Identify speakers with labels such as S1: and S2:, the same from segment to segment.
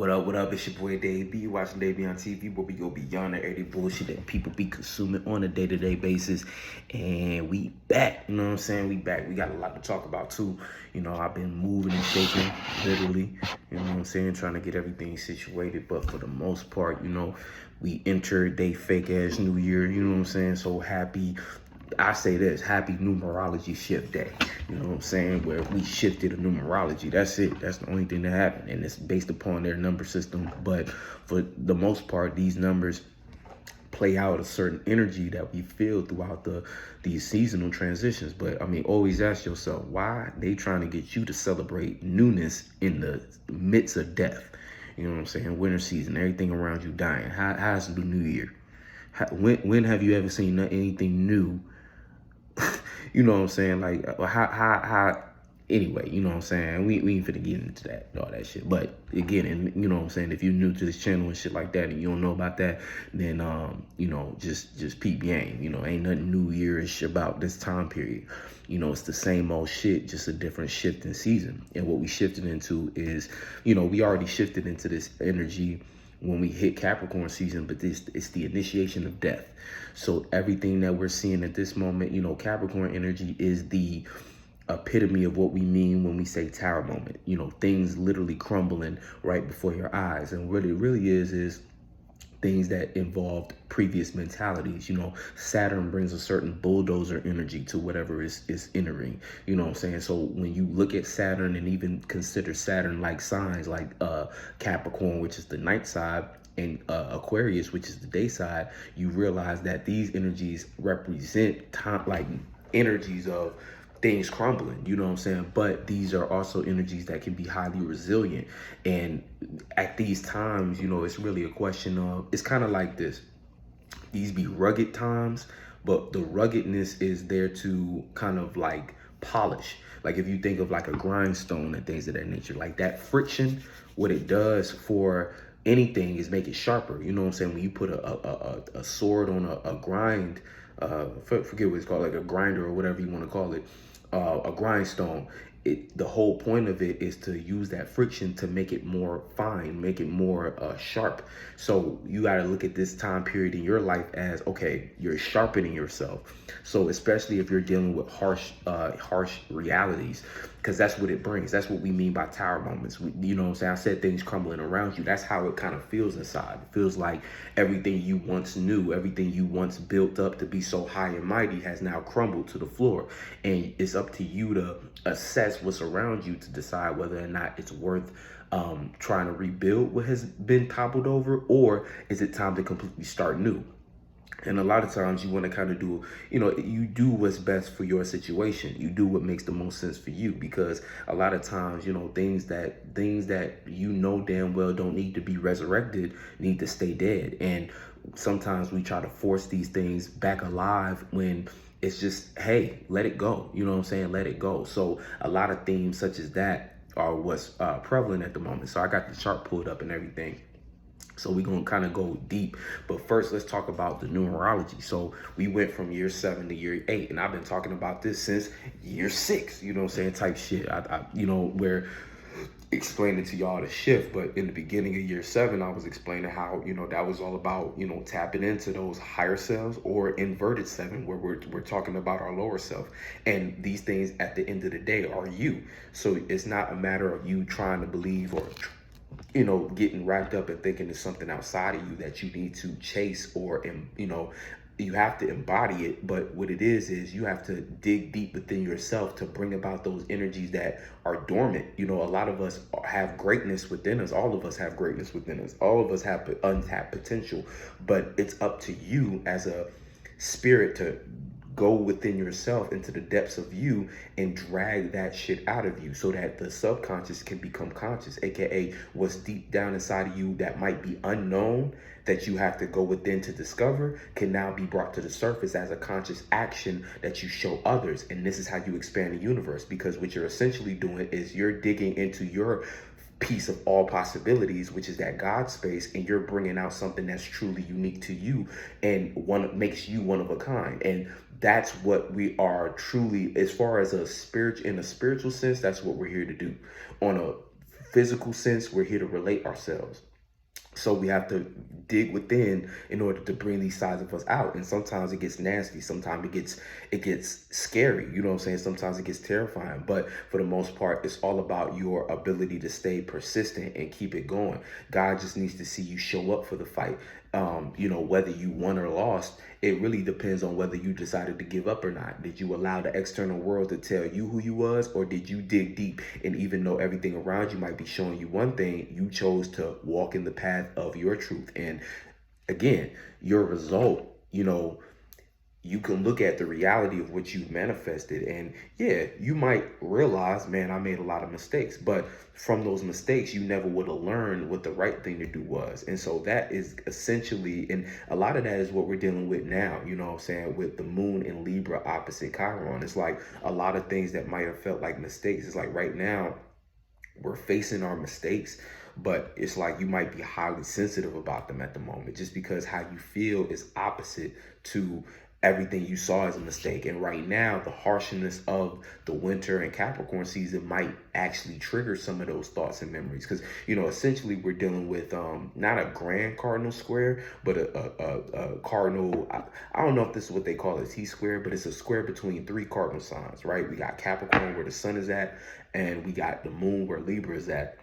S1: What up? It's your boy Dave B. You watching DaveBeyondTV, where we go beyond the everyday bullshit that people be consuming on a day-to-day basis. And we back, you know what I'm saying? We back. We got a lot to talk about too. You know, I've been moving and shaking, literally, you know what I'm saying, trying to get everything situated. But for the most part, you know, we entered a fake-ass new year, you know what I'm saying? So happy, I say this, happy numerology shift day. You know what I'm saying? Where we shifted a numerology. That's it. That's the only thing that happened. And it's based upon their number system. But for the most part, these numbers play out a certain energy that we feel throughout these seasonal transitions. But I mean, always ask yourself, why they trying to get you to celebrate newness in the midst of death? You know what I'm saying? Winter season, everything around you dying. How's the new year? When have you ever seen anything new? You know what I'm saying? Like, anyway, you know what I'm saying? We ain't finna get into that, all that shit. But again, and you know what I'm saying? If you're new to this channel and shit like that and you don't know about that, then, you know, just peep game. You know, ain't nothing new year-ish about this time period. You know, it's the same old shit, just a different shift in season. And what we shifted into is, you know, we already shifted into this energy when we hit Capricorn season, but it's the initiation of death. So everything that we're seeing at this moment, you know, Capricorn energy is the epitome of what we mean when we say tower moment. You know, things literally crumbling right before your eyes. And what it really is things that involved previous mentalities. You know, Saturn brings a certain bulldozer energy to whatever is entering. You know what I'm saying? So when you look at Saturn and even consider Saturn-like signs like Capricorn, which is the night side, and Aquarius, which is the day side, you realize that these energies represent time, like energies of things crumbling, you know what I'm saying? But these are also energies that can be highly resilient. And at these times, you know, it's really a question of, it's kind of like this. These be rugged times, but the ruggedness is there to kind of like polish. Like if you think of like a grindstone and things of that nature, like that friction, what it does for anything is make it sharper. You know what I'm saying? When you put a sword on a grind, forget what it's called, like a grinder or whatever you want to call it, a grindstone, the whole point of it is to use that friction to make it more fine, make it more sharp. So you got to look at this time period in your life as, okay, you're sharpening yourself. So especially if you're dealing with harsh realities, because that's what it brings. That's what we mean by tower moments. You know what I'm saying? I said things crumbling around you. That's how it kind of feels inside. It feels like everything you once knew, everything you once built up to be so high and mighty has now crumbled to the floor. And it's up to you to assess what's around you to decide whether or not it's worth trying to rebuild what has been toppled over, or is it time to completely start new? And a lot of times you want to kind of do, you know, you do what's best for your situation. You do what makes the most sense for you, because a lot of times, you know, things that you know damn well don't need to be resurrected need to stay dead. And sometimes we try to force these things back alive when it's just, hey, let it go. You know what I'm saying? Let it go. So a lot of themes such as that are what's prevalent at the moment. So I got the chart pulled up and everything. So we're going to kind of go deep. But first, let's talk about the numerology. So we went from year 7 to year 8. And I've been talking about this since year 6, you know what I'm saying, type shit. You know, where explaining to y'all the shift. But in the beginning of year 7, I was explaining how, you know, that was all about, you know, tapping into those higher selves, or inverted 7, where we're talking about our lower self. And these things at the end of the day are you. So it's not a matter of you trying to believe or, you know, getting wrapped up and thinking there's something outside of you that you need to chase, or, you know, you have to embody it. But what it is you have to dig deep within yourself to bring about those energies that are dormant. You know, a lot of us have greatness within us. All of us have greatness within us. All of us have untapped potential, but it's up to you as a spirit to go within yourself into the depths of you and drag that shit out of you, so that the subconscious can become conscious, aka what's deep down inside of you that might be unknown, that you have to go within to discover, can now be brought to the surface as a conscious action that you show others. And this is how you expand the universe, because what you're essentially doing is you're digging into your piece of all possibilities, which is that God space, and you're bringing out something that's truly unique to you and one makes you one of a kind. And that's what we are truly, as far as in a spiritual sense, that's what we're here to do. On a physical sense, we're here to relate ourselves. So we have to dig within in order to bring these sides of us out. And sometimes it gets nasty. Sometimes it gets scary. You know what I'm saying? Sometimes it gets terrifying. But for the most part, it's all about your ability to stay persistent and keep it going. God just needs to see you show up for the fight. Whether you won or lost, it really depends on whether you decided to give up or not. Did you allow the external world to tell you who you was, or did you dig deep? And even though everything around you might be showing you one thing, you chose to walk in the path of your truth. And again, your result, you can look at the reality of what you've manifested, and yeah, you might realize, man, I made a lot of mistakes, but from those mistakes, you never would have learned what the right thing to do was. And so that is essentially, and a lot of that is what we're dealing with now, you know what I'm saying, with the moon in Libra opposite Chiron. It's like a lot of things that might have felt like mistakes. It's like right now, we're facing our mistakes, but it's like you might be highly sensitive about them at the moment, just because how you feel is opposite to everything you saw as a mistake. And right now, the harshness of the winter and Capricorn season might actually trigger some of those thoughts and memories, because essentially we're dealing with not a grand cardinal square, but a cardinal. I don't know if this is what they call a T-square, but it's a square between three cardinal signs, right? We got Capricorn where the sun is at, and we got the moon where Libra is at.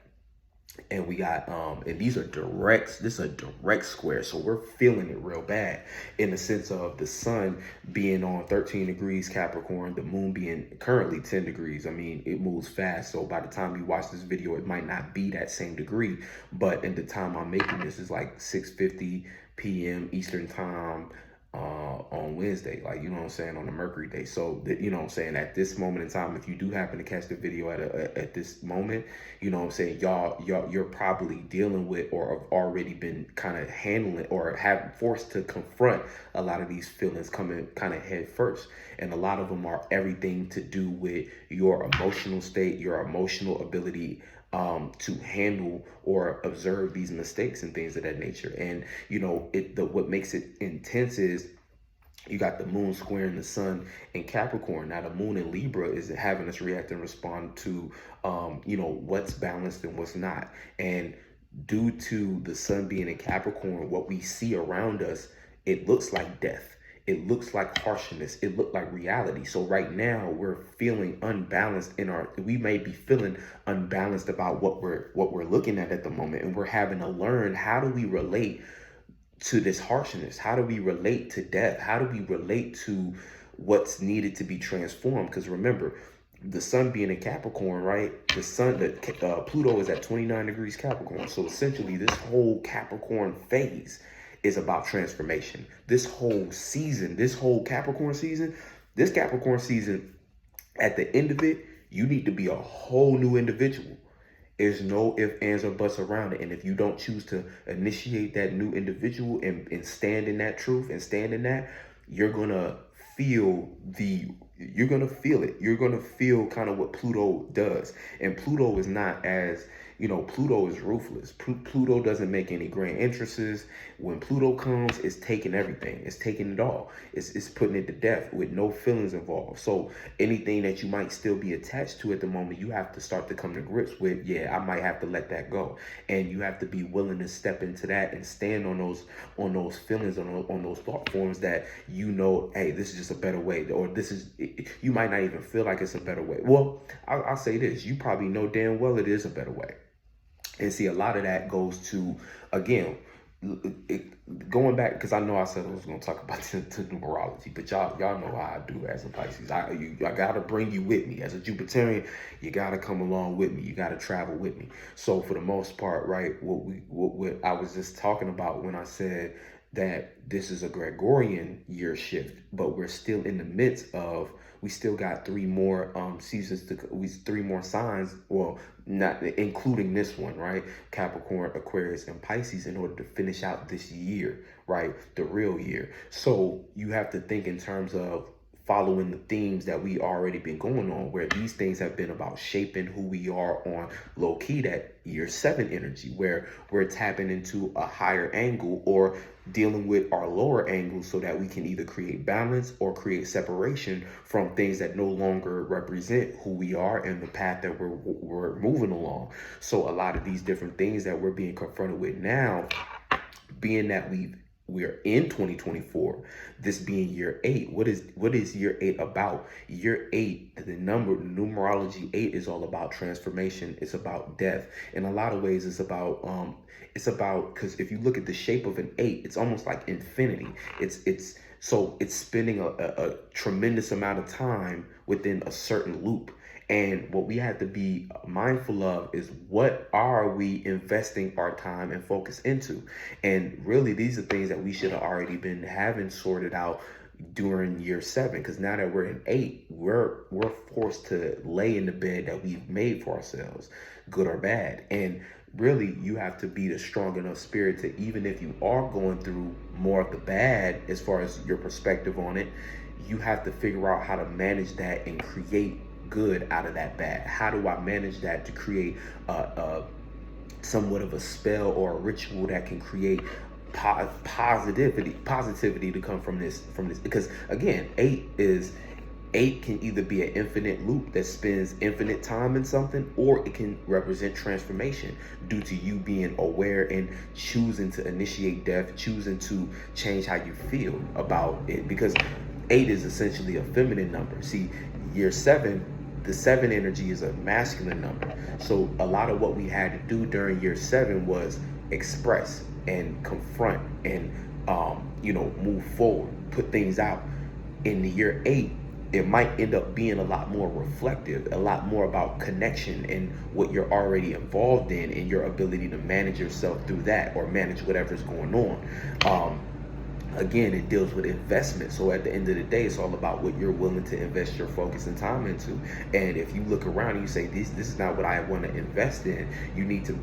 S1: And we got and this is a direct square, so we're feeling it real bad in the sense of the sun being on 13 degrees Capricorn, the moon being currently 10 degrees. I mean, it moves fast, so by the time you watch this video, it might not be that same degree, but in the time I'm making this is like 6:50 p.m. Eastern time on Wednesday, like, you know what I'm saying, on the Mercury day. So that, you know what I'm saying, at this moment in time, if you do happen to catch the video at this moment, you know what I'm saying, you're probably dealing with, or have already been kind of handling, or have forced to confront a lot of these feelings coming kind of head first. And a lot of them are everything to do with your emotional state, your emotional ability to handle or observe these mistakes and things of that nature. And what makes it intense is you got the moon squaring the sun in Capricorn. Now the moon in Libra is having us react and respond to what's balanced and what's not. And due to the sun being in Capricorn, what we see around us, it looks like death. It looks like harshness. It looked like reality. So right now we're feeling unbalanced we may be feeling unbalanced about what we're looking at the moment. And we're having to learn, how do we relate to this harshness? How do we relate to death? How do we relate to what's needed to be transformed? Because remember, the sun being in Capricorn, right? Pluto is at 29 degrees Capricorn. So essentially this whole Capricorn phase is about transformation. This whole season, this Capricorn season, at the end of it, you need to be a whole new individual. There's no ifs, ands, or buts around it. And if you don't choose to initiate that new individual and stand in that truth and stand in that, you're gonna feel it. You're gonna feel kind of what Pluto does. And Pluto is not as, Pluto is ruthless. Pluto doesn't make any grand entrances. When Pluto comes, it's taking everything. It's taking it all. It's putting it to death with no feelings involved. So anything that you might still be attached to at the moment, you have to start to come to grips with, yeah, I might have to let that go. And you have to be willing to step into that and stand on those feelings, on those thought forms that, hey, this is just a better way, or you might not even feel like it's a better way. Well, I'll say this, you probably know damn well it is a better way. And see, a lot of that goes to, again, going back, because I know I said I was going to talk about to numerology, but y'all know how I do as a Pisces. I got to bring you with me. As a Jupiterian, you got to come along with me. You got to travel with me. So for the most part, right, what I was just talking about when I said that this is a Gregorian year shift, but we're still in the midst of, we still got 3 more seasons 3 more signs, well, not including this one, right? Capricorn, Aquarius, and Pisces, in order to finish out this year, right? The real year. So you have to think in terms of following the themes that we already been going on, where these things have been about shaping who we are on low key, that year 7 energy, where we're tapping into a higher angle or dealing with our lower angles so that we can either create balance or create separation from things that no longer represent who we are and the path that we're moving along. So a lot of these different things that we're being confronted with now, being that we're in 2024, this being year 8. What is year 8 about? Year 8, the numerology 8 is all about transformation. It's about death. In a lot of ways, it's about because if you look at the shape of an 8, it's almost like infinity. It's spending a tremendous amount of time within a certain loop. And what we have to be mindful of is, what are we investing our time and focus into? And really, these are things that we should have already been having sorted out during year 7. Because now that we're in 8, we're forced to lay in the bed that we've made for ourselves, good or bad. And really, you have to be the strong enough spirit to, even if you are going through more of the bad as far as your perspective on it, you have to figure out how to manage that and create good out of that bad. How do I manage that to create somewhat of a spell or a ritual that can create positivity to come from this? Because again, 8 can either be an infinite loop that spends infinite time in something, or it can represent transformation due to you being aware and choosing to initiate death, choosing to change how you feel about it. Because 8 is essentially a feminine number. See, year 7, the 7 energy is a masculine number. So a lot of what we had to do during year 7 was express and confront and move forward, put things out. In the year 8, it might end up being a lot more reflective, a lot more about connection and what you're already involved in, and your ability to manage yourself through that, or manage whatever's going on. Again, it deals with investment. So at the end of the day, it's all about what you're willing to invest your focus and time into. And if you look around and you say, this is not what I want to invest in, you need to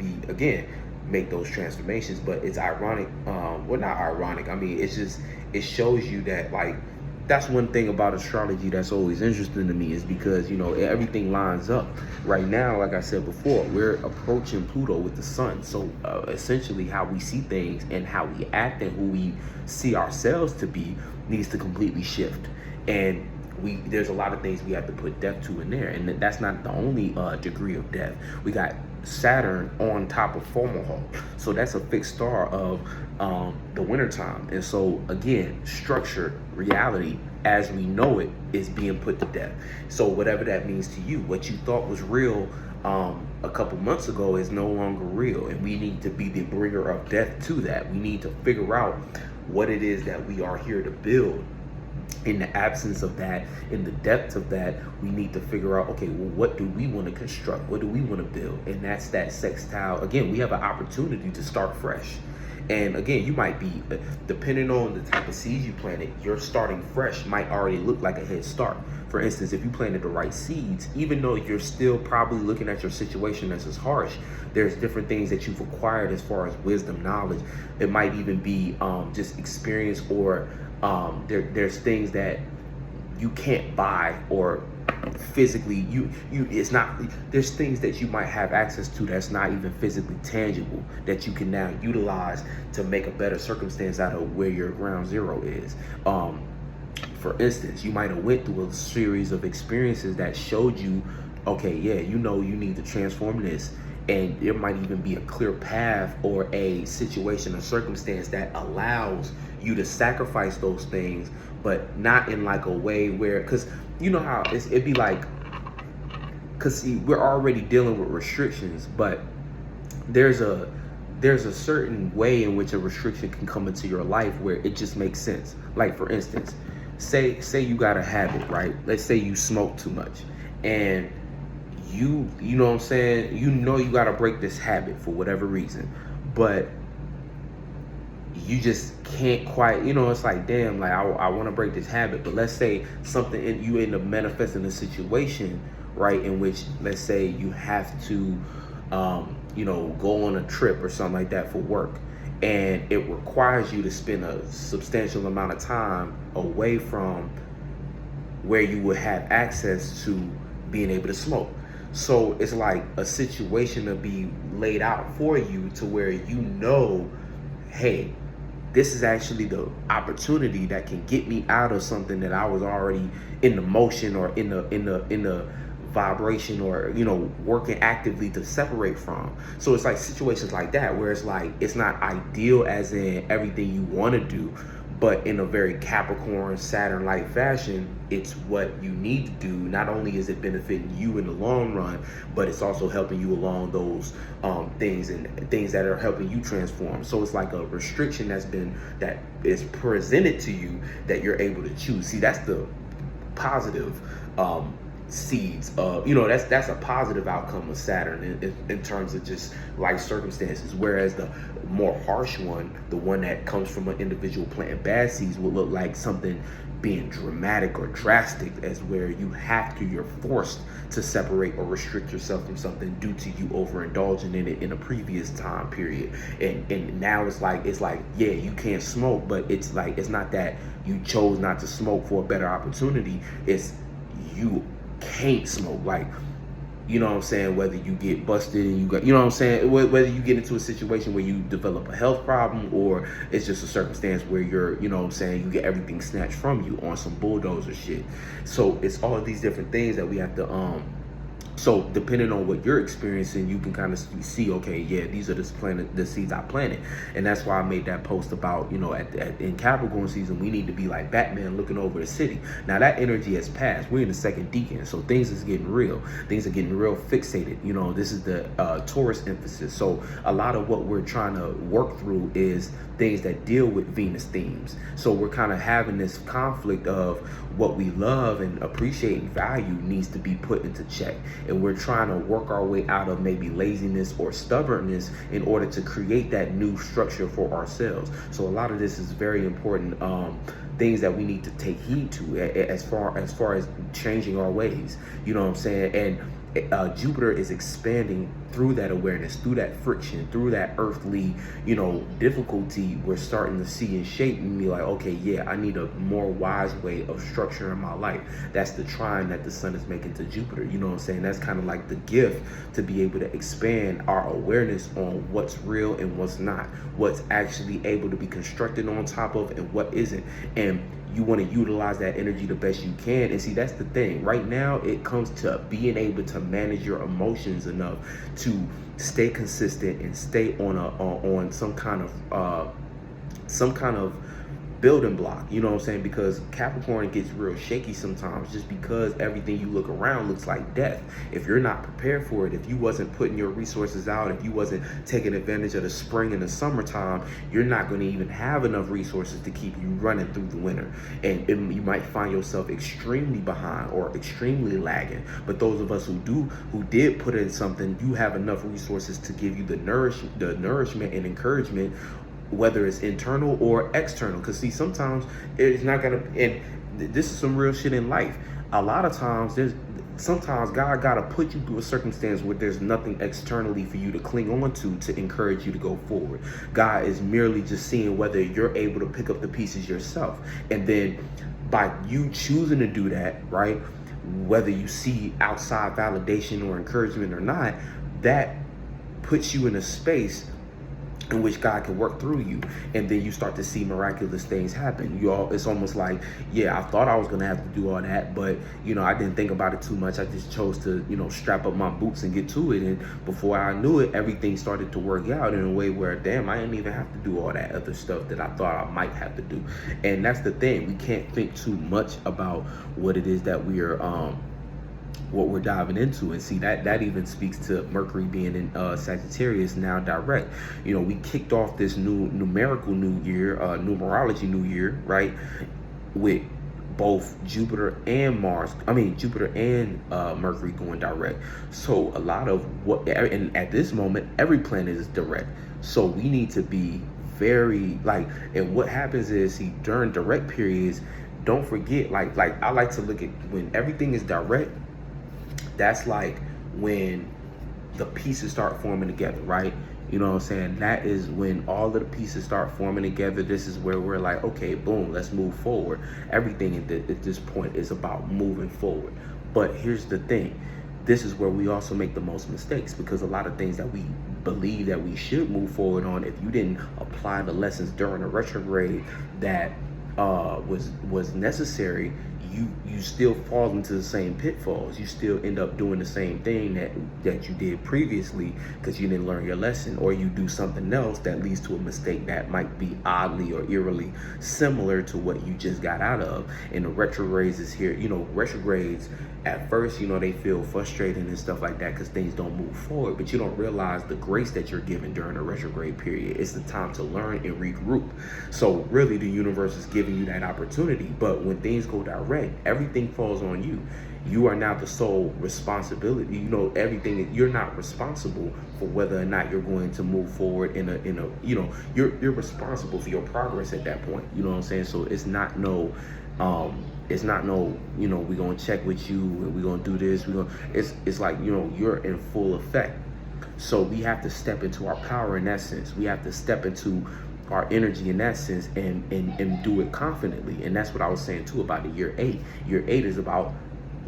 S1: make those transformations. But it's ironic. Well, not ironic. I mean, it shows you that, like, that's one thing about astrology that's always interesting to me, is because, everything lines up. Right now, like I said before, we're approaching Pluto with the sun. So essentially how we see things and how we act and who we see ourselves to be needs to completely shift. And there's a lot of things we have to put death to in there. And that's not the only degree of death. We got Saturn on top of Fomalhaut. So that's a fixed star of the wintertime. And so again, structured reality as we know it is being put to death. So whatever that means to you, what you thought was real a couple months ago is no longer real. And we need to be the bringer of death to that. We need to figure out what it is that we are here to build. In the absence of that, in the depth of that, we need to figure out, okay, well, what do we want to construct? What do we want to build? And that's that sextile. Again, we have an opportunity to start fresh. And again, you might be, depending on the type of seeds you planted, your starting fresh might already look like a head start. For instance, if you planted the right seeds, even though you're still probably looking at your situation as harsh, there's different things that you've acquired as far as wisdom, knowledge. It might even be just experience, or there's things that you can't buy, or physically it's not, there's things that you might have access to that's not even physically tangible, that you can now utilize to make a better circumstance out of where your ground zero is. For instance, you might have went through a series of experiences that showed you, okay, yeah, you need to transform this. And there might even be a clear path or a situation or circumstance that allows you to sacrifice those things, but not in like a way where, because you know how it'd be like, because see, we're already dealing with restrictions, but there's a certain way in which a restriction can come into your life where it just makes sense. Like, for instance, say you got a habit, right? Let's say you smoke too much, and you know what I'm saying? You got to break this habit for whatever reason, but you just can't quite, it's like, damn, like I want to break this habit. But let's say you end up manifesting a situation, right, in which, let's say you have to, go on a trip or something like that for work. And it requires you to spend a substantial amount of time away from where you would have access to being able to smoke. So it's like a situation to be laid out for you to where you know, hey, this is actually the opportunity that can get me out of something that I was already in the motion or in the vibration or, you know, working actively to separate from. So it's like situations like that where it's like it's not ideal as in everything you want to do, but in a very Capricorn, Saturn-like fashion, it's what you need to do. Not only is it benefiting you in the long run, but it's also helping you along those things that are helping you transform. So it's like a restriction that is presented to you that you're able to choose. See, that's the positive seeds of, you know, that's a positive outcome of Saturn in terms of just life circumstances, whereas the more harsh one, the one that comes from an individual planting bad seeds, will look like something being dramatic or drastic, as where you're forced to separate or restrict yourself from something due to you overindulging in it in a previous time period. And now it's like yeah, you can't smoke, but it's like it's not that you chose not to smoke for a better opportunity, it's you can't smoke. Like, you know what I'm saying, whether you get busted and you got, you know what I'm saying, whether you get into a situation where you develop a health problem, or it's just a circumstance where you're, you know what I'm saying, you get everything snatched from you on some bulldozer shit. So it's all of these different things that we have to so depending on what you're experiencing, you can kind of see, okay, yeah, these are the seeds I planted. And that's why I made that post about, you know, in Capricorn season, we need to be like Batman looking over the city. Now that energy has passed. We're in the second decan, so things is getting real. Things are getting real fixated. You know, this is the Taurus emphasis. So a lot of what we're trying to work through is things that deal with Venus themes. So we're kind of having this conflict of what we love and appreciate and value needs to be put into check. And we're trying to work our way out of maybe laziness or stubbornness in order to create that new structure for ourselves. So a lot of this is very important things that we need to take heed to as far as changing our ways. You know what I'm saying? And Jupiter is expanding through that awareness, through that friction, through that earthly, you know, difficulty. We're starting to see and shape and be like, okay, yeah, I need a more wise way of structuring my life. That's the trine that the sun is making to Jupiter. You know what I'm saying? That's kind of like the gift to be able to expand our awareness on what's real and what's not, what's actually able to be constructed on top of and what isn't. And you want to utilize that energy the best you can. And see, that's the thing. Right now, it comes to being able to manage your emotions enough to stay consistent and stay on some kind of building block, you know what I'm saying? Because Capricorn gets real shaky sometimes just because everything you look around looks like death. If you're not prepared for it, if you wasn't putting your resources out, if you wasn't taking advantage of the spring and the summertime, you're not going to even have enough resources to keep you running through the winter. And you might find yourself extremely behind or extremely lagging. But those of us who did put in something, you have enough resources to give you the nourishment and encouragement, whether it's internal or external. Because see, sometimes it's not gonna, and this is some real shit in life. A lot of times sometimes God gotta put you through a circumstance where there's nothing externally for you to cling on to encourage you to go forward. God is merely just seeing whether you're able to pick up the pieces yourself. And then by you choosing to do that, right, whether you see outside validation or encouragement or not, that puts you in a space in which God can work through you, and then you start to see miraculous things happen. It's almost like, yeah, I thought I was gonna have to do all that, but you know, I didn't think about it too much. I just chose to, you know, strap up my boots and get to it. And before I knew it, everything started to work out in a way where, damn, I didn't even have to do all that other stuff that I thought I might have to do. And that's the thing. We can't think too much about what it is that we are what we're diving into. And see, that even speaks to Mercury being in Sagittarius now direct. You know, we kicked off this new numerical new year, numerology new year, right, with both Jupiter and Mercury going direct. So a lot of and at this moment, every planet is direct. So we need to be very and what happens is, see, during direct periods, don't forget, like I like to look at when everything is direct. That's like when the pieces start forming together, right? You know what I'm saying? That is when all of the pieces start forming together. This is where we're like, okay, boom, let's move forward. Everything at this point is about moving forward. But here's the thing. This is where we also make the most mistakes, because a lot of things that we believe that we should move forward on, if you didn't apply the lessons during a retrograde that was necessary, you still fall into the same pitfalls. You still end up doing the same thing that you did previously because you didn't learn your lesson, or you do something else that leads to a mistake that might be oddly or eerily similar to what you just got out of. And the retrogrades is here. Retrogrades at first, they feel frustrating and stuff like that because things don't move forward, but you don't realize the grace that you're given during a retrograde period. It's the time to learn and regroup. So really the universe is giving you that opportunity. But when things go direct, everything falls on you. You are now the sole responsibility. Everything. You're not responsible for whether or not you're going to move forward you're responsible for your progress at that point. You know what I'm saying? So it's not we're gonna check with you and we're gonna do this. It's like, you're in full effect. So we have to step into our power in that sense. We have to step into our energy in that sense and do it confidently. And that's what I was saying too about the year 8. Year 8 is about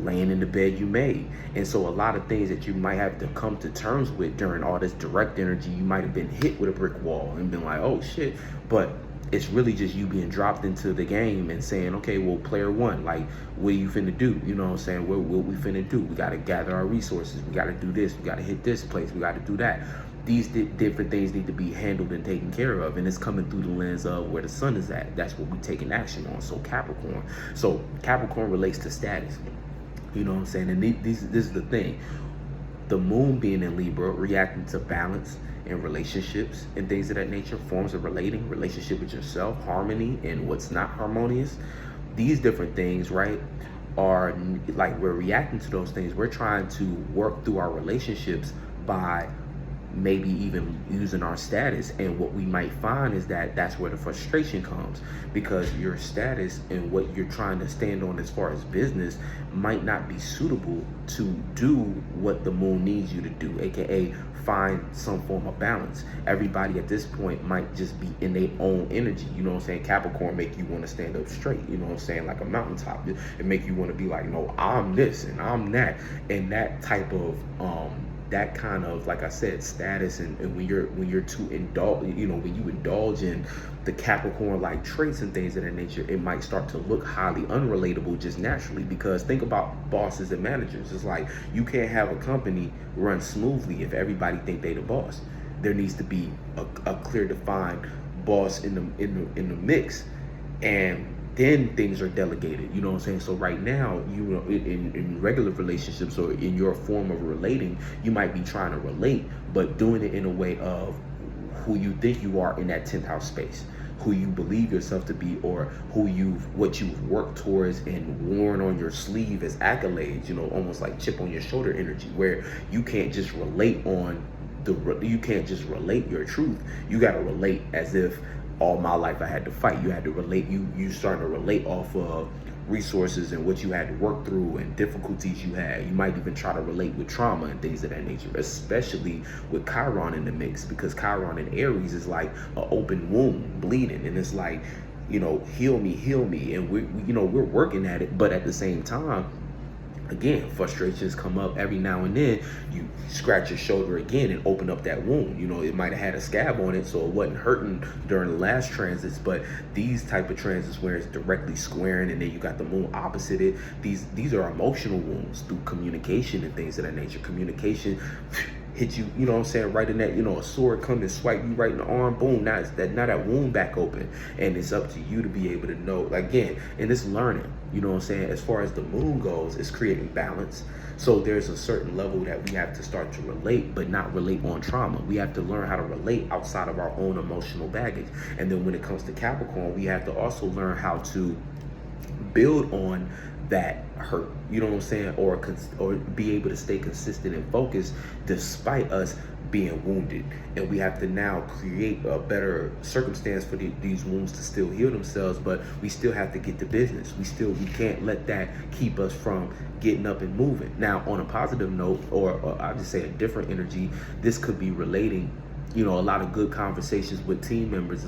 S1: laying in the bed you made. And so a lot of things that you might have to come to terms with during all this direct energy, you might have been hit with a brick wall and been like, oh shit. But it's really just you being dropped into the game and saying, okay, well, player one, like, what are you finna do? You know what I'm saying? What we finna do? We got to gather our resources. We got to do this. We got to hit this place. We got to do that. These different things need to be handled and taken care of. And it's coming through the lens of where the sun is at. That's what we're taking action on. So Capricorn relates to status. You know what I'm saying? And this is the thing. The moon being in Libra, reacting to balance and relationships and things of that nature, forms of relationship with yourself, harmony and what's not harmonious. These different things, right, are like, we're reacting to those things. We're trying to work through our relationships by maybe even using our status. And what we might find is that that's where the frustration comes, because your status and what you're trying to stand on as far as business might not be suitable to do what the moon needs you to do, aka find some form of balance. Everybody at this point might just be in their own energy. You know what I'm saying? Capricorn make you want to stand up straight, you know what I'm saying, like a mountaintop. It make you want to be like, no, I'm this and I'm that. And that type of that kind of, like I said, status, and when you're too indulge, when you indulge in the Capricorn like traits and things of that nature, it might start to look highly unrelatable just naturally. Because think about bosses and managers. It's like, you can't have a company run smoothly if everybody think they the boss. There needs to be a clear defined boss in the mix, and then things are delegated. You know what I'm saying? So right now, in regular relationships or in your form of relating, you might be trying to relate, but doing it in a way of who you think you are in that 10th house space, who you believe yourself to be, or what you've worked towards and worn on your sleeve as accolades, almost like chip on your shoulder energy, where you can't just relate you can't just relate your truth. You got to relate as if all my life I had to fight. You had to relate. You starting to relate off of resources and what you had to work through and difficulties you had. You might even try to relate with trauma and things of that nature, especially with Chiron in the mix, because Chiron in Aries is like an open wound bleeding, and it's like, heal me, and we're working at it. But at the same time, again, frustrations come up every now and then. You scratch your shoulder again and open up that wound. It might have had a scab on it, so it wasn't hurting during the last transits. But these type of transits where it's directly squaring and then you got the moon opposite it, these are emotional wounds through communication and things of that nature. Communication hit you, you know what I'm saying, right in that, a sword come and swipe you right in the arm, boom, now that wound back open. And it's up to you to be able to know, again, and it's learning, you know what I'm saying. As far as the moon goes, it's creating balance. So there's a certain level that we have to start to relate, but not relate on trauma. We have to learn how to relate outside of our own emotional baggage. And then when it comes to Capricorn, we have to also learn how to build on that hurt, you know what I'm saying, or be able to stay consistent and focused despite us being wounded. And we have to now create a better circumstance for these wounds to still heal themselves, but we still have to get to business. We can't let that keep us from getting up and moving. Now, on a positive note, or I'll just say a different energy, this could be relating you know, a lot of good conversations with team members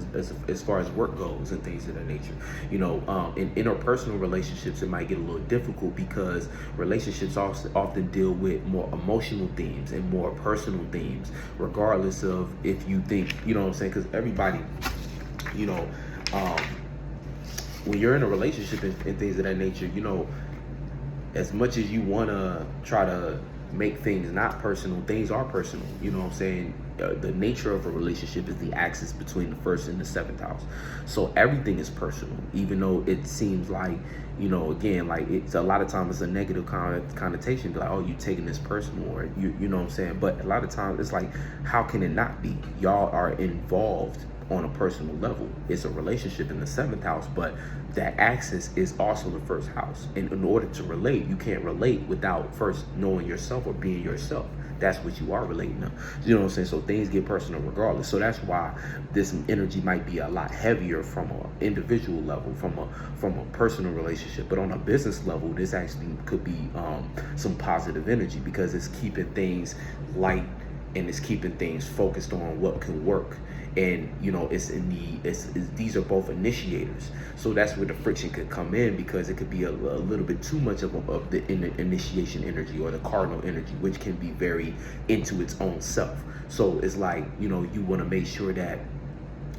S1: as far as work goes and things of that nature. You know, in interpersonal relationships, it might get a little difficult because relationships also often deal with more emotional themes and more personal themes, regardless of if you think, you know what I'm saying? Because everybody, you know, when you're in a relationship and things of that nature, you know, as much as you want to try to make things not personal, things are personal. You know what I'm saying? The nature of a relationship is the axis between the first and the seventh house. So everything is personal, even though it seems like, you know, again, like it's a lot of times it's a negative connotation, like, oh, you taking this personal, or you know what I'm saying? But a lot of times it's like, how can it not be? Y'all are involved on a personal level. It's a relationship in the seventh house, but that axis is also the first house. And in order to relate, you can't relate without first knowing yourself or being yourself. That's what you are relating to. You know what I'm saying? So things get personal regardless. So that's why this energy might be a lot heavier from an individual level, from a personal relationship. But on a business level, this actually could be some positive energy, because it's keeping things light and it's keeping things focused on what can work. And you know, these are both initiators, so that's where the friction could come in, because it could be a little bit too much of the initiation energy or the cardinal energy, which can be very into its own self. So it's like, you know, you want to make sure that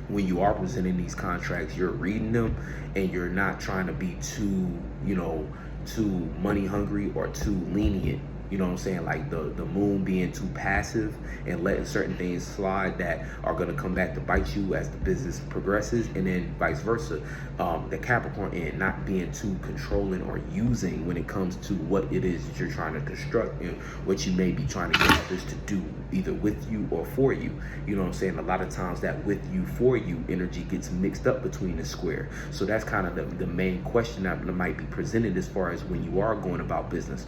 S1: when you are presenting these contracts, you're reading them and you're not trying to be too, you know, too money hungry or too lenient. You know what I'm saying? Like the moon being too passive and letting certain things slide that are going to come back to bite you as the business progresses, and then vice versa. The Capricorn end not being too controlling or using when it comes to what it is that you're trying to construct and what you may be trying to get others to do, either with you or for you. You know what I'm saying? A lot of times that with you, for you energy gets mixed up between the square. So that's kind of the main question that might be presented as far as when you are going about business.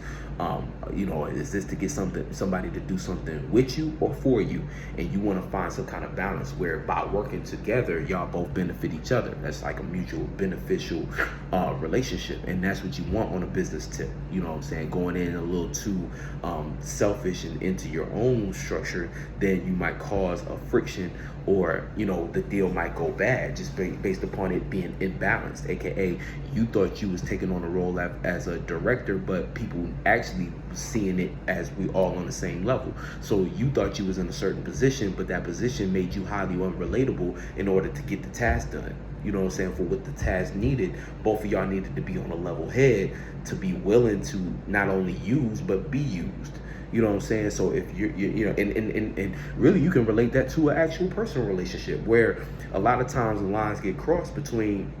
S1: You know, is this to get somebody to do something with you or for you? And you want to find some kind of balance where by working together, y'all both benefit each other. That's like a mutual beneficial relationship. And that's what you want on a business tip. You know what I'm saying? Going in a little too selfish and into your own structure, then you might cause a friction, or, you know, the deal might go bad just based upon it being imbalanced. AKA, you thought you was taking on a role as a director, but people actually seeing it as we all on the same level. So you thought you was in a certain position, but that position made you highly unrelatable in order to get the task done. You know what I'm saying? For what the task needed, both of y'all needed to be on a level head to be willing to not only use, but be used. You know what I'm saying? So if you know, and really you can relate that to an actual personal relationship, where a lot of times the lines get crossed between,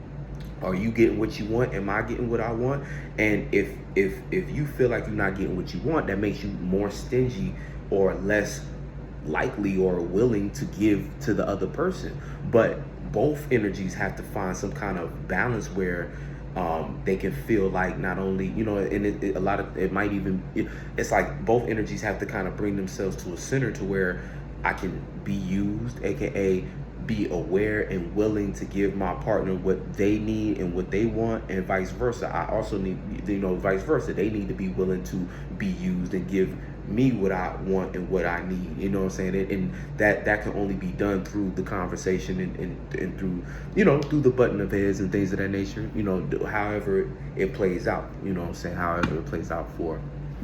S1: are you getting what you want? Am I getting what I want? And if you feel like you're not getting what you want, that makes you more stingy or less likely or willing to give to the other person. But both energies have to find some kind of balance where they can feel like not only, you know, and it's like both energies have to kind of bring themselves to a center to where I can be used, aka be aware and willing to give my partner what they need and what they want, and vice versa. I also need, you know, vice versa. They need to be willing to be used and give me what I want and what I need. You know what I'm saying? And that can only be done through the conversation and through, you know, through the button of heads and things of that nature. You know, however it plays out. You know what I'm saying? However it plays out for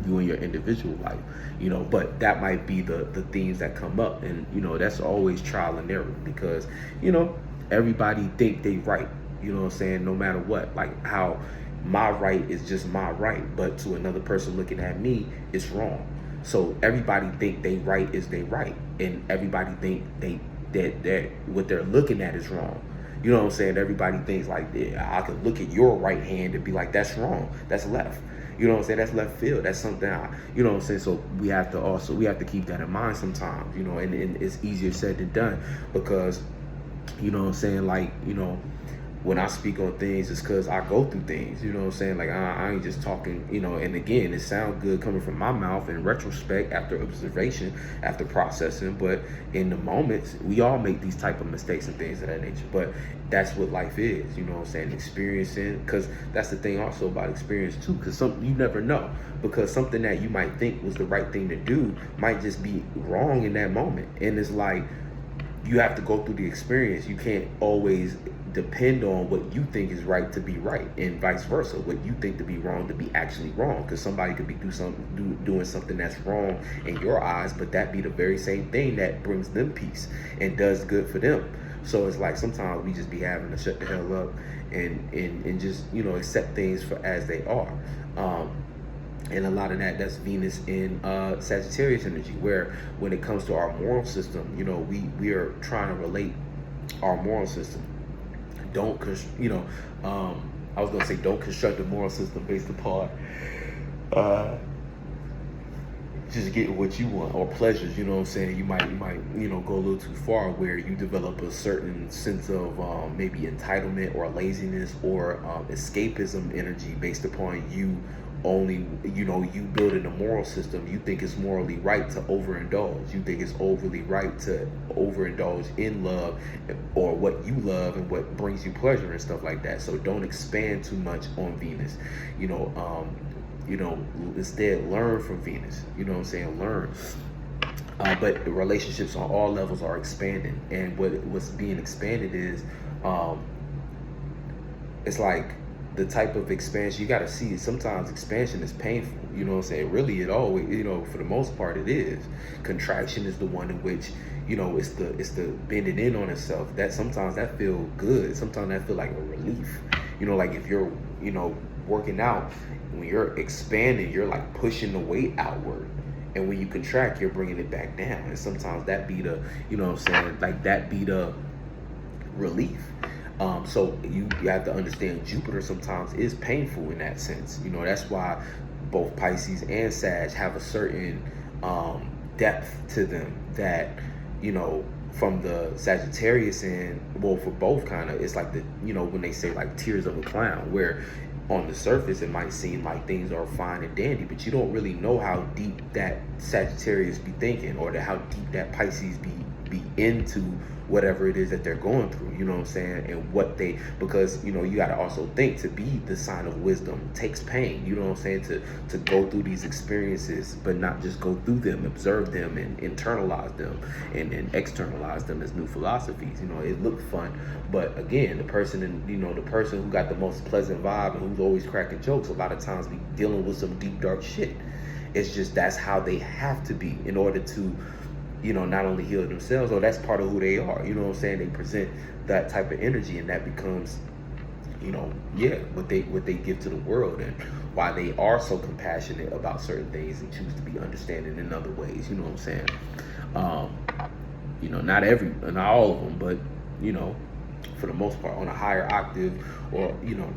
S1: you in your individual life, you know. But that might be the themes that come up, and you know, that's always trial and error, because you know, everybody think they right, you know what I'm saying, no matter what. Like how my right is just my right, but to another person looking at me, it's wrong. So everybody think they right is they right, and everybody think that what they're looking at is wrong. You know what I'm saying? Everybody thinks like, yeah, I can look at your right hand and be like, that's wrong, that's left. You know what I'm saying? That's left field. That's something, you know what I'm saying? So we have to keep that in mind sometimes, you know, and it's easier said than done, because, you know what I'm saying? Like, you know, when I speak on things, it's because I go through things, you know what I'm saying? Like, I ain't just talking, you know, and again, it sounds good coming from my mouth in retrospect, after observation, after processing, but in the moments, we all make these type of mistakes and things of that nature, but that's what life is, you know what I'm saying? Experiencing, because that's the thing also about experience too, because you never know, because something that you might think was the right thing to do might just be wrong in that moment, and it's like, you have to go through the experience. You can't always depend on what you think is right to be right, and vice versa. What you think to be wrong to be actually wrong, because somebody could be doing something that's wrong in your eyes, but that be the very same thing that brings them peace and does good for them. So it's like sometimes we just be having to shut the hell up and just, you know, accept things for as they are. And a lot of that's Venus in Sagittarius energy, where when it comes to our moral system, you know, we are trying to relate our moral system. Don't, you know, I was gonna say don't construct a moral system based upon just getting what you want or pleasures. You know what I'm saying? You might you know, go a little too far where you develop a certain sense of maybe entitlement or laziness or escapism energy based upon you only, you know, you building a moral system. You think it's morally right to overindulge. You think it's overly right to overindulge in love or what you love and what brings you pleasure and stuff like that. So don't expand too much on Venus. You know, instead learn from Venus. You know what I'm saying? Learn. But the relationships on all levels are expanding, and what's being expanded is it's like the type of expansion you got to see. Sometimes expansion is painful, you know what I'm saying? Really, it always, you know, for the most part it is. Contraction is the one in which, you know, it's the bending in on itself. That sometimes that feel good. Sometimes that feel like a relief. You know, like if you're, you know, working out, when you're expanding, you're like pushing the weight outward. And when you contract, you're bringing it back down. And sometimes that be the, you know what I'm saying, like that be the relief. So you have to understand Jupiter sometimes is painful in that sense. You know, that's why both Pisces and Sag have a certain depth to them that, you know, from the Sagittarius end, well, for both kind of, it's like the, you know, when they say like tears of a clown, where on the surface it might seem like things are fine and dandy, but you don't really know how deep that Sagittarius be thinking, or how deep that Pisces be into whatever it is that they're going through, you know what I'm saying? And what they, because, you know, you got to also think, to be the sign of wisdom takes pain, you know what I'm saying? To go through these experiences, but not just go through them, observe them and internalize them and externalize them as new philosophies. You know, it looked fun, but again, the person who got the most pleasant vibe and who's always cracking jokes, a lot of times be dealing with some deep, dark shit. It's just, that's how they have to be in order to, you know, not only heal themselves, or that's part of who they are, you know what I'm saying? They present that type of energy, and that becomes, you know, yeah, what they give to the world, and why they are so compassionate about certain things and choose to be understanding in other ways, you know what I'm saying? You know, not all of them, but, you know, for the most part, on a higher octave, or, you know,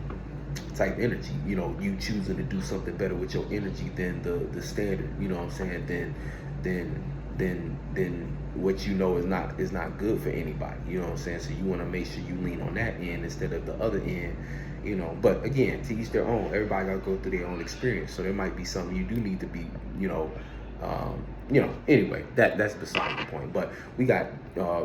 S1: type energy, you know, you choosing to do something better with your energy than the standard, you know what I'm saying? Then what you know is not good for anybody, you know what I'm saying? So you want to make sure you lean on that end instead of the other end, you know. But again, to each their own. Everybody got to go through their own experience. So there might be something you do need to be, you know, anyway, that's beside the point. But we got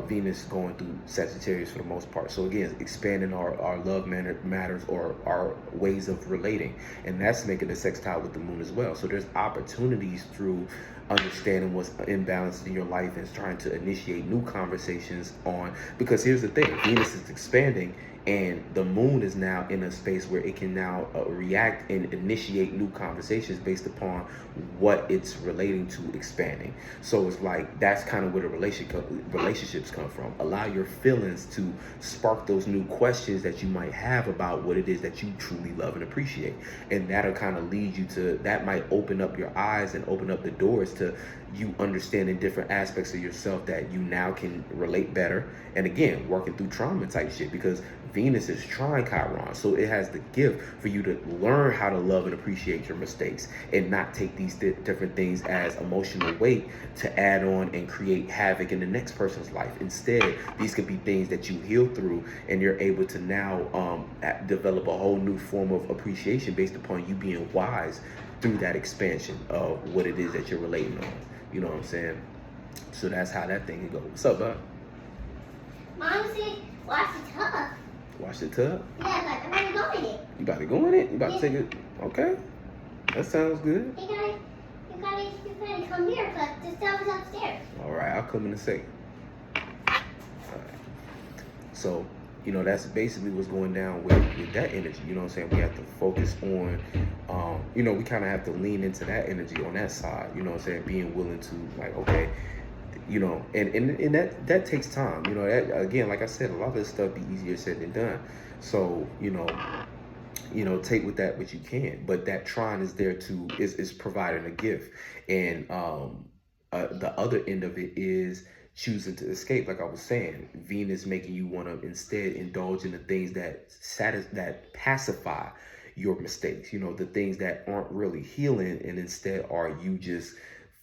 S1: Venus going through Sagittarius for the most part. So again, expanding our love matters, or our ways of relating, and that's making a sextile with the moon as well. So there's opportunities through understanding what's imbalanced in your life and trying to initiate new conversations on, because here's the thing, Venus is expanding and the moon is now in a space where it can now react and initiate new conversations based upon what it's relating to expanding. So it's like, that's kind of where the relationships come from. Allow your feelings to spark those new questions that you might have about what it is that you truly love and appreciate. And that'll kind of lead you to, that might open up your eyes and open up the doors to you understanding different aspects of yourself that you now can relate better. And again, working through trauma type shit, because Venus is trine Chiron, so it has the gift for you to learn how to love and appreciate your mistakes and not take these different things as emotional weight to add on and create havoc in the next person's life. Instead, these could be things that you heal through, and you're able to now develop a whole new form of appreciation based upon you being wise through that expansion of what it is that you're relating on. You know what I'm saying? So that's how that thing can go. What's up, bud?
S2: Mom said, wash the tub.
S1: Wash the tub?
S2: Yeah, but I'm about to go in it.
S1: You about to go in it? You about to take it? Okay. That sounds good.
S2: You gotta come here, but the tub is upstairs.
S1: All right, I'll come in a second. So, that's basically what's going down with that energy. You know what I'm saying? We have to focus on, we kind of have to lean into that energy on that side. You know what I'm saying? Being willing to, like, okay, and that takes time. That, again, like I said, a lot of this stuff be easier said than done. So, take with that what you can. But that trine is there to is providing a gift. And the other end of it is choosing to escape. Like I was saying, Venus making you want to instead indulge in the things that pacify your mistakes, the things that aren't really healing, and instead are you just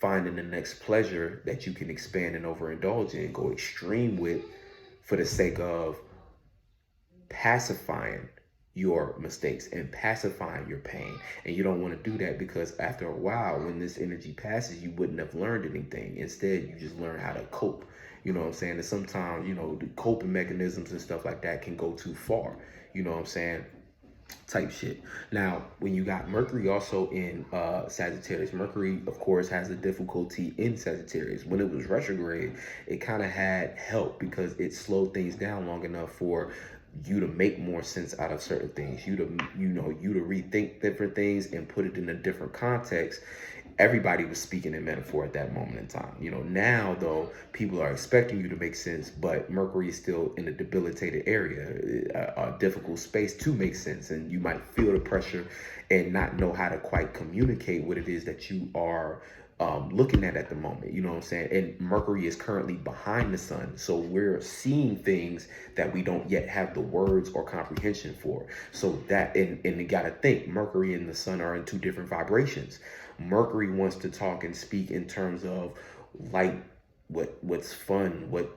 S1: finding the next pleasure that you can expand and overindulge in, go extreme with, for the sake of pacifying your mistakes and pacifying your pain. And you don't want to do that, because after a while, when this energy passes, you wouldn't have learned anything. Instead, you just learn how to cope. You know what I'm saying? And sometimes, the coping mechanisms and stuff like that can go too far. You know what I'm saying? Type shit. Now, when you got Mercury also in Sagittarius, Mercury, of course, has a difficulty in Sagittarius. When it was retrograde, it kind of had help, because it slowed things down long enough for you to make more sense out of certain things, you to rethink different things and put it in a different context. Everybody was speaking in metaphor at that moment in time. Now though, people are expecting you to make sense, but Mercury is still in a debilitated area, a difficult space to make sense, and you might feel the pressure and not know how to quite communicate what it is that you are looking at the moment. You know what I'm saying? And Mercury is currently behind the sun, so we're seeing things that we don't yet have the words or comprehension for. So that, and you got to think, Mercury and the sun are in two different vibrations. Mercury wants to talk and speak in terms of light, what's fun, what,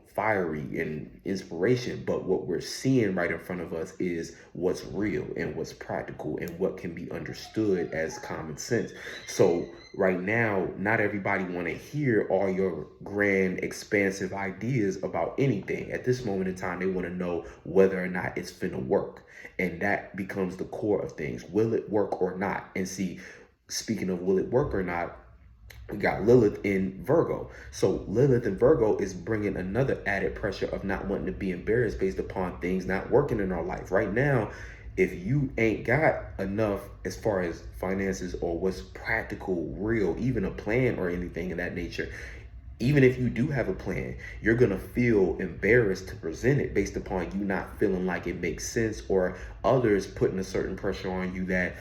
S1: fiery and inspiration. But what we're seeing right in front of us is what's real and what's practical and what can be understood as common sense. So right now, not everybody want to hear all your grand, expansive ideas about anything. At this moment in time, they want to know whether or not it's finna work. And that becomes the core of things. Will it work or not? And see, speaking of will it work or not, we got Lilith in Virgo. So Lilith in Virgo is bringing another added pressure of not wanting to be embarrassed based upon things not working in our life. Right now, if you ain't got enough as far as finances or what's practical, real, even a plan or anything of that nature, even if you do have a plan, you're going to feel embarrassed to present it based upon you not feeling like it makes sense, or others putting a certain pressure on you that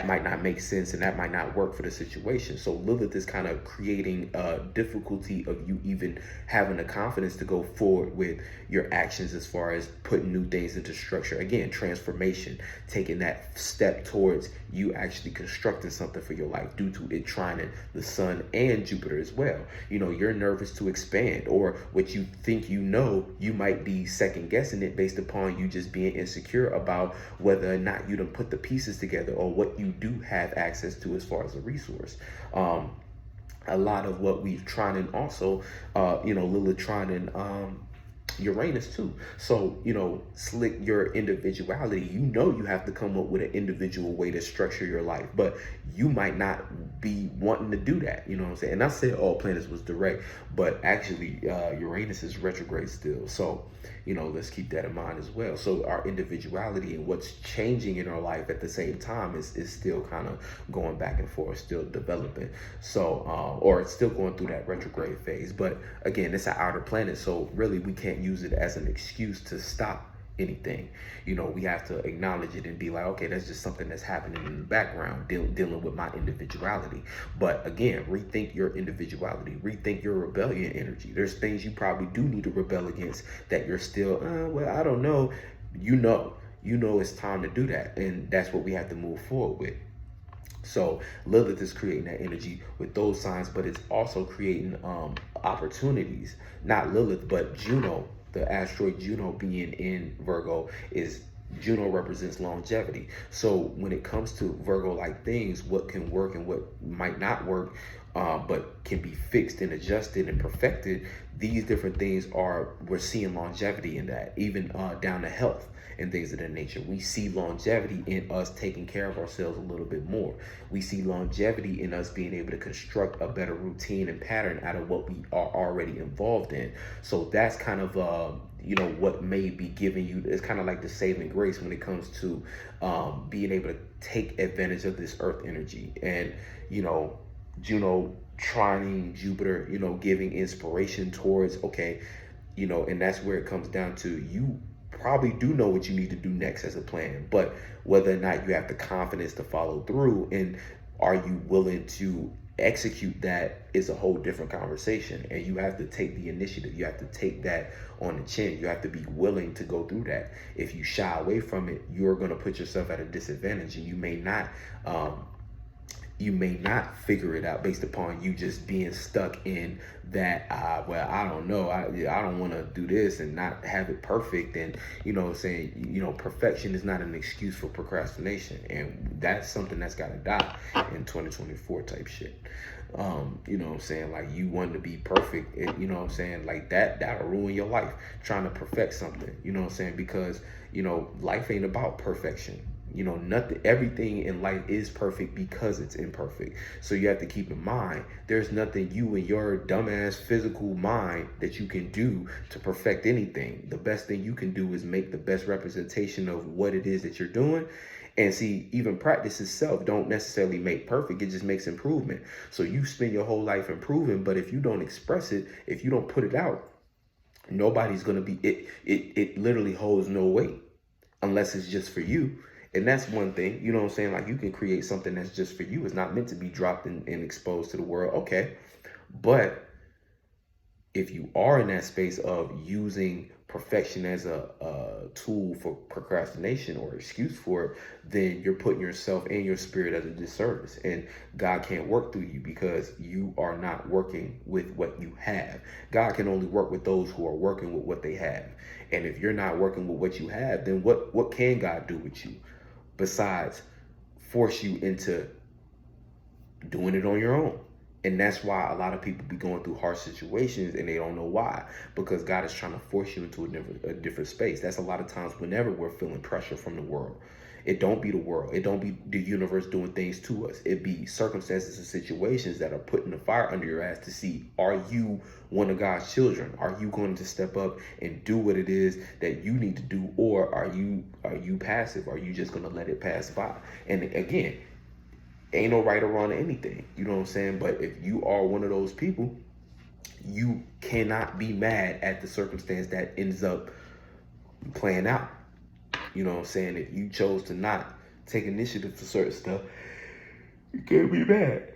S1: might not make sense and that might not work for the situation. So Lilith is kind of creating a difficulty of you even having the confidence to go forward with your actions as far as putting new things into structure. Again, transformation, taking that step towards you actually constructing something for your life, due to it trining the sun and Jupiter as well. You're nervous to expand, or what you think you might be second guessing it based upon you just being insecure about whether or not you done put the pieces together, or what you do have access to as far as a resource. A lot of what we've tried, and also, Lilith tried in Uranus too. So, slick your individuality. You have to come up with an individual way to structure your life, but you might not be wanting to do that. You know what I'm saying? And I said all planets was direct, but actually Uranus is retrograde still. So, let's keep that in mind as well. So our individuality and what's changing in our life at the same time is still kind of going back and forth, still developing. So, or it's still going through that retrograde phase. But again, it's an outer planet, so really we can't use it as an excuse to stop anything. We have to acknowledge it and be like, okay, that's just something that's happening in the background, dealing with my individuality. But again, rethink your individuality, rethink your rebellion energy. There's things you probably do need to rebel against that you're still, well, I don't know. It's time to do that, and that's what we have to move forward with. So Lilith is creating that energy with those signs, but it's also creating opportunities. Not Lilith, but Juno, the asteroid Juno being in Virgo, Juno represents longevity. So when it comes to Virgo-like things, what can work and what might not work, but can be fixed and adjusted and perfected. These different things we're seeing longevity in that, even down to health and things of that nature. We see longevity in us taking care of ourselves a little bit more. We see longevity in us being able to construct a better routine and pattern out of what we are already involved in. So that's kind of what may be giving you, it's kind of like the saving grace when it comes to being able to take advantage of this earth energy. And Juno trining Jupiter, giving inspiration towards, okay, and that's where it comes down to, you probably do know what you need to do next as a plan, but whether or not you have the confidence to follow through and are you willing to execute that is a whole different conversation. And you have to take the initiative. You have to take that on the chin. You have to be willing to go through that. If you shy away from it, you're going to put yourself at a disadvantage, and you may not figure it out based upon you just being stuck in that, I don't know, I don't want to do this and not have it perfect. And, perfection is not an excuse for procrastination. And that's something that's got to die in 2024 type shit. Like, you want to be perfect, and, like that'll ruin your life trying to perfect something, because, life ain't about perfection. Everything in life is perfect because it's imperfect. So you have to keep in mind, there's nothing you and your dumbass physical mind that you can do to perfect anything. The best thing you can do is make the best representation of what it is that you're doing. And see, even practice itself don't necessarily make perfect. It just makes improvement. So you spend your whole life improving, but if you don't express it, if you don't put it out, nobody's going to be, it literally holds no weight unless it's just for you. And that's one thing, like, you can create something that's just for you. It's not meant to be dropped and exposed to the world. Okay. But if you are in that space of using perfection as a tool for procrastination or excuse for it, then you're putting yourself and your spirit at a disservice. And God can't work through you because you are not working with what you have. God can only work with those who are working with what they have. And if you're not working with what you have, then what can God do with you besides force you into doing it on your own? And that's why a lot of people be going through harsh situations and they don't know why, because God is trying to force you into a different space. That's a lot of times whenever we're feeling pressure from the world. It don't be the world. It don't be the universe doing things to us. It be circumstances and situations that are putting the fire under your ass to see, are you one of God's children? Are you going to step up and do what it is that you need to do? Or are you passive? Are you just going to let it pass by? And again, ain't no right or wrong to anything. You know what I'm saying? But if you are one of those people, you cannot be mad at the circumstance that ends up playing out. You know what I'm saying? If you chose to not take initiative for certain stuff, you can't be mad.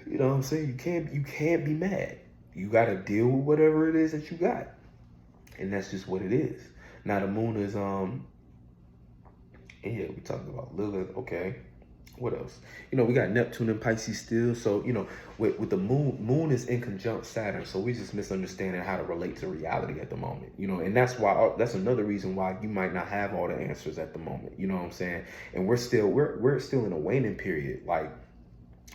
S1: You know what I'm saying? You can't be mad. You got to deal with whatever it is that you got. And that's just what it is. Now the moon is, we talked about Lilith. Okay. What else? We got Neptune and Pisces still. So, with the moon is in conjunct Saturn. So we're just misunderstanding how to relate to reality at the moment, and that's another reason why you might not have all the answers at the moment. You know what I'm saying? And we're still in a waning period. Like,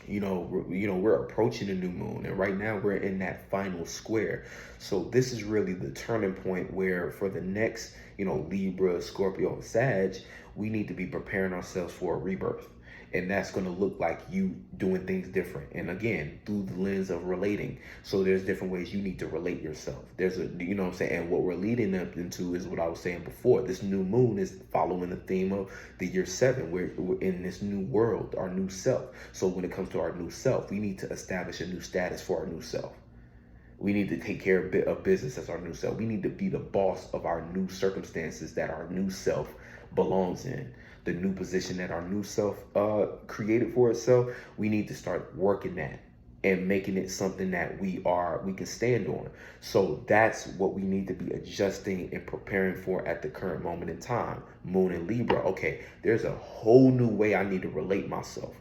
S1: we're approaching a new moon, and right now we're in that final square. So this is really the turning point where for the next, Libra, Scorpio, and Sag, we need to be preparing ourselves for a rebirth. And that's going to look like you doing things different. And again, through the lens of relating. So there's different ways you need to relate yourself. There's you know what I'm saying? And what we're leading up into is what I was saying before. This new moon is following the theme of the year 7. We're in this new world, our new self. So when it comes to our new self, we need to establish a new status for our new self. We need to take care of business as our new self. We need to be the boss of our new circumstances that our new self belongs in. The new position that our new self created for itself, we need to start working that and making it something that we can stand on. So that's what we need to be adjusting and preparing for at the current moment in time. Moon and Libra, okay, there's a whole new way I need to relate myself.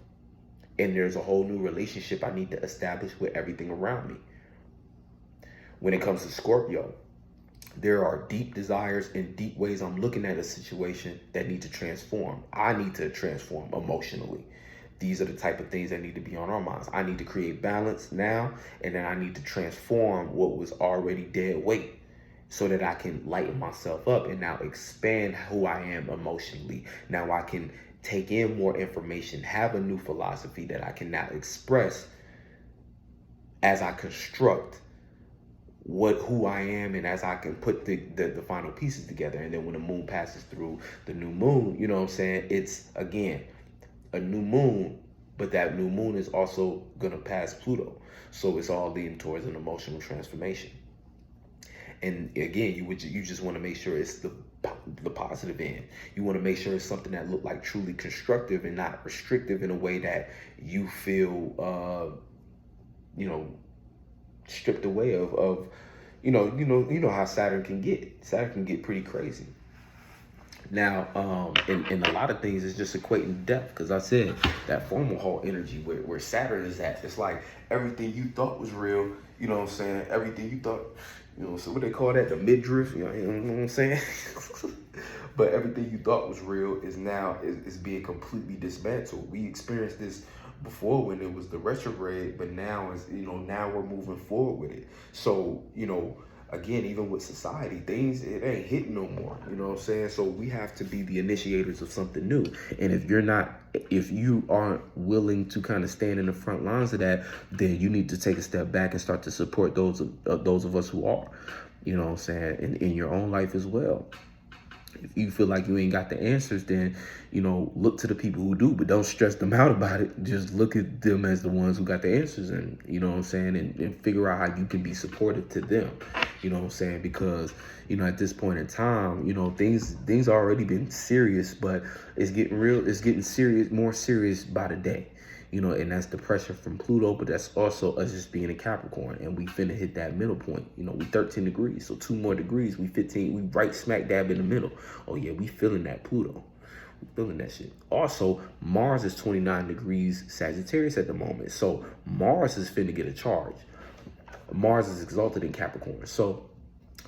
S1: And there's a whole new relationship I need to establish with everything around me. When it comes to Scorpio, there are deep desires and deep ways I'm looking at a situation that need to transform. I need to transform emotionally. these are the type of things that need to be on our minds. I need to create balance now, and then I need to transform what was already dead weight so that I can lighten myself up and now expand who I am emotionally. Now I can take in more information, have a new philosophy that I can now express as I construct who I am, and as I can put the final pieces together. And then when the moon passes through the new moon, you know what I'm saying? It's, again, a new moon, but that new moon is also gonna pass Pluto. So it's all leading towards an emotional transformation. And again, you just want to make sure it's the positive end. You want to make sure it's something that look like truly constructive and not restrictive in a way that you feel stripped away of you know how Saturn can get. Saturn can get pretty crazy. Now, in a lot of things, it's just equating depth, because I said that formal hall energy where Saturn is at, it's like everything you thought was real, you know what I'm saying? Everything you thought, so what they call that, the midriff, you know what I'm saying? But everything you thought was real is now is being completely dismantled. We experienced this before when it was the retrograde, but now now we're moving forward with it. So, again, even with society, it ain't hitting no more. You know what I'm saying? So we have to be the initiators of something new. And if you aren't willing to kind of stand in the front lines of that, then you need to take a step back and start to support those of us who are, you know what I'm saying, in your own life as well. If you feel like you ain't got the answers, then, look to the people who do, but don't stress them out about it. Just look at them as the ones who got the answers, and, you know what I'm saying, and figure out how you can be supportive to them, you know what I'm saying, because, at this point in time, things already been serious, but it's getting serious, more serious by the day. And that's the pressure from Pluto, but that's also us just being a Capricorn, and we finna hit that middle point. We 13 degrees, so 2 more degrees, we 15, we right smack dab in the middle. Oh yeah, we feeling that Pluto. We feeling that shit. Also, Mars is 29 degrees Sagittarius at the moment, so Mars is finna get a charge. Mars is exalted in Capricorn, so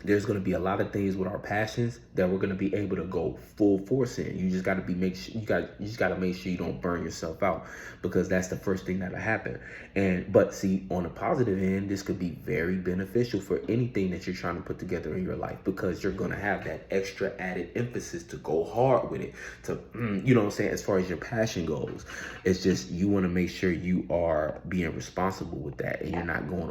S1: there's going to be a lot of things with our passions that we're going to be able to go full force in. You just got to make sure you don't burn yourself out, because that's the first thing that'll happen. But see, on the positive end, this could be very beneficial for anything that you're trying to put together in your life, because you're going to have that extra added emphasis to go hard with it, to, you know what I'm saying, as far as your passion goes. It's just, you want to make sure you are being responsible with that, and you're not going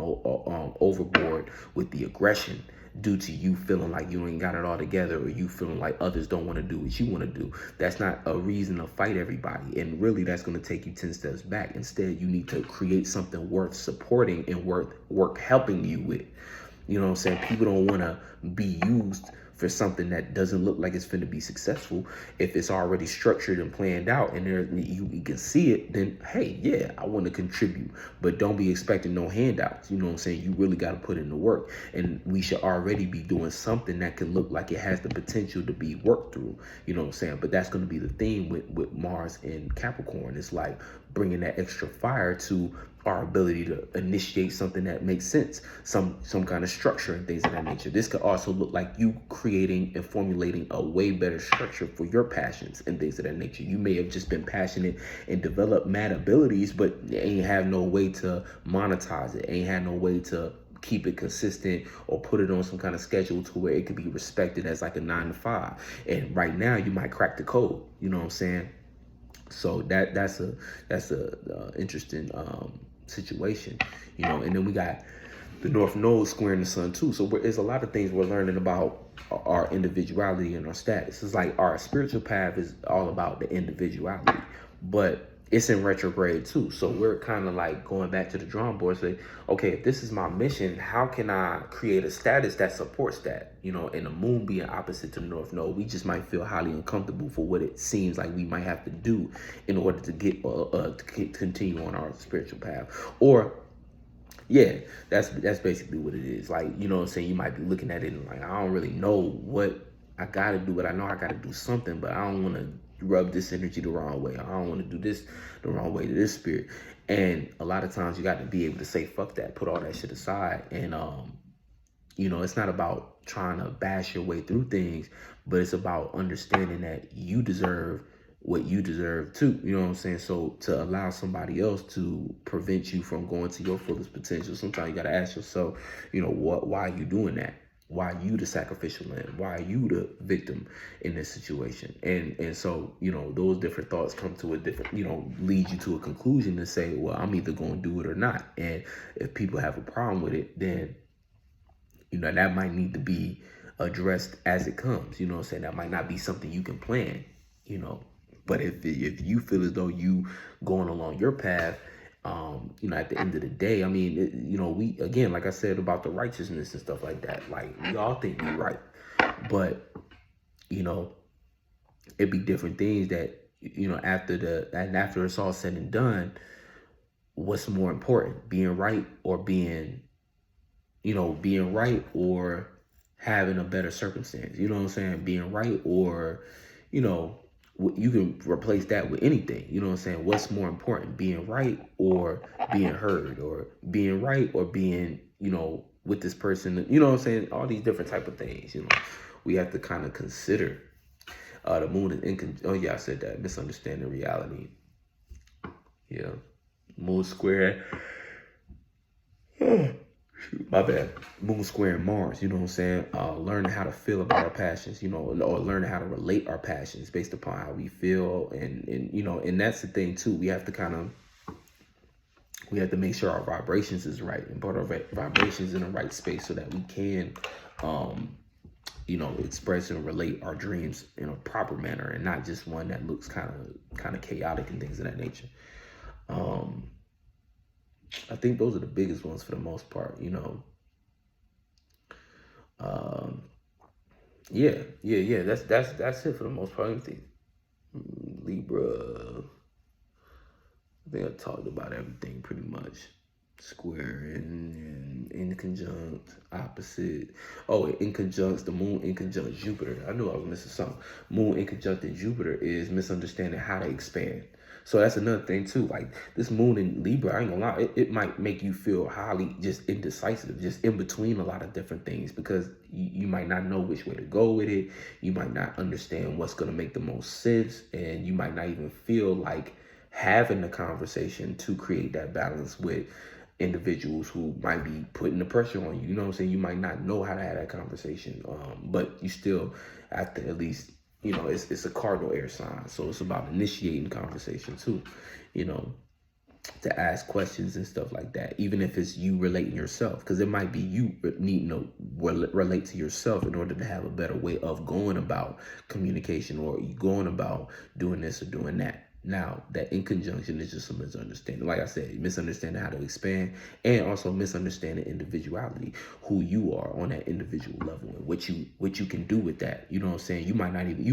S1: overboard with the aggression due to you feeling like you ain't got it all together, or you feeling like others don't want to do what you want to do. That's not a reason to fight everybody, and really that's going to take you 10 steps back. Instead, you need to create something worth supporting and worth helping you with. You know what I'm saying? People don't want to be used for something that doesn't look like it's finna be successful. If it's already structured and planned out, and you can see it, then hey, yeah, I want to contribute. But don't be expecting no handouts. You know what I'm saying? You really got to put in the work, and we should already be doing something that can look like it has the potential to be worked through. You know what I'm saying? But that's going to be the theme with Mars and Capricorn. It's like bringing that extra fire to our ability to initiate something that makes sense, some kind of structure and things of that nature. This could also look like you creating and formulating a way better structure for your passions and things of that nature. You may have just been passionate and developed mad abilities, but ain't have no way to monetize it, ain't had no way to keep it consistent or put it on some kind of schedule to where it could be respected as like a 9 to 5. And right now you might crack the code, you know what I'm saying? So that's a interesting situation, and then we got the North Node squaring the sun too. So there's a lot of things we're learning about our individuality and our status. It's like our spiritual path is all about the individuality, but it's in retrograde too. So we're kind of like going back to the drawing board, say, okay, if this is my mission, how can I create a status that supports that? And the moon being opposite to the North Node, we just might feel highly uncomfortable for what it seems like we might have to do in order to get to continue on our spiritual path. Or yeah, that's basically what it is. Like, you know what I'm saying? You might be looking at it and like, I don't really know what I got to do, but I know I got to do something, but I don't want to rub this energy the wrong way. I don't want to do this the wrong way to this spirit. And a lot of times you got to be able to say, fuck that, put all that shit aside. And, it's not about trying to bash your way through things, but it's about understanding that you deserve what you deserve too. You know what I'm saying? So to allow somebody else to prevent you from going to your fullest potential, sometimes you got to ask yourself, why are you doing that? Why are you the sacrificial lamb? Why are you the victim in this situation? And so, those different thoughts come to a different, lead you to a conclusion to say, well, I'm either going to do it or not. And if people have a problem with it, then, that might need to be addressed as it comes. You know what I'm saying? That might not be something you can plan, But if you feel as though you going along your path, at the end of the day, I mean, we, again, like I said about the righteousness and stuff like that, like we all think we're right, but, it'd be different things that, after it's all said and done, what's more important, being right or being right or having a better circumstance, you know what I'm saying? Being right or, you can replace that with anything, you know what I'm saying? What's more important, being right or being heard, or being right or being, with this person, you know what I'm saying? All these different type of things, we have to kind of consider. The moon is oh yeah, I said that, misunderstanding reality. Yeah, moon square. My bad. Moon square and Mars, you know what I'm saying? Learning how to feel about our passions, or learning how to relate our passions based upon how we feel. And that's the thing too. We have to make sure our vibrations is right and put our vibrations in the right space so that we can, express and relate our dreams in a proper manner and not just one that looks kind of chaotic and things of that nature. I think those are the biggest ones for the most part, Yeah. That's it for the most part. Everything. Libra. I think I talked about everything pretty much. Square and in conjunct, opposite. Oh, in conjunct, the moon in conjunct Jupiter. I knew I was missing something. Moon in conjunct Jupiter is misunderstanding how to expand. So that's another thing too. Like this moon in Libra, I ain't gonna lie, it might make you feel highly just indecisive, just in between a lot of different things, because you might not know which way to go with it. You might not understand what's gonna make the most sense, and you might not even feel like having the conversation to create that balance with individuals who might be putting the pressure on you. You know what I'm saying? You might not know how to have that conversation, but you still have to at least, it's a cardinal air sign. So it's about initiating conversation too, to ask questions and stuff like that, even if it's you relating yourself, because it might be you needing to relate to yourself in order to have a better way of going about communication, or you going about doing this or doing that. Now, that in conjunction is just a misunderstanding. Like I said, misunderstanding how to expand, and also misunderstanding individuality, who you are on that individual level, and what you can do with that. You know what I'm saying? You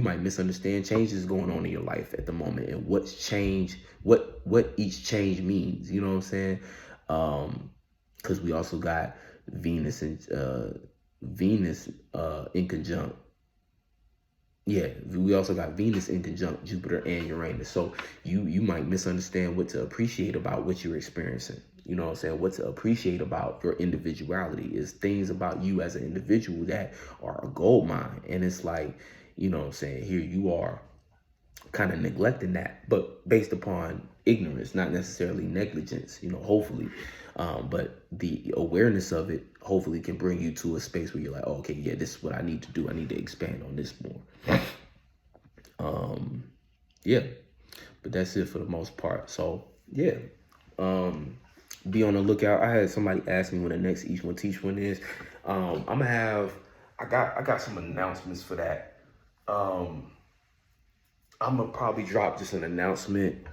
S1: might misunderstand changes going on in your life at the moment, and what's change, what each change means. You know what I'm saying? Because we also got Venus in conjunct. Yeah, we also got Venus in conjunct Jupiter and Uranus. So you might misunderstand what to appreciate about what you're experiencing. You know what I'm saying? What to appreciate about your individuality is things about you as an individual that are a gold mine. And it's like, you know what I'm saying, here you are kind of neglecting that, but based upon ignorance, not necessarily negligence, hopefully. But the awareness of it hopefully can bring you to a space where you're like, oh, okay, yeah, this is what I need to do. I need to expand on this more. Yeah, but that's it for the most part. So yeah, be on the lookout. I had somebody ask me when the next Each One Teach One is. I got some announcements for that. I'm gonna probably drop just an announcement.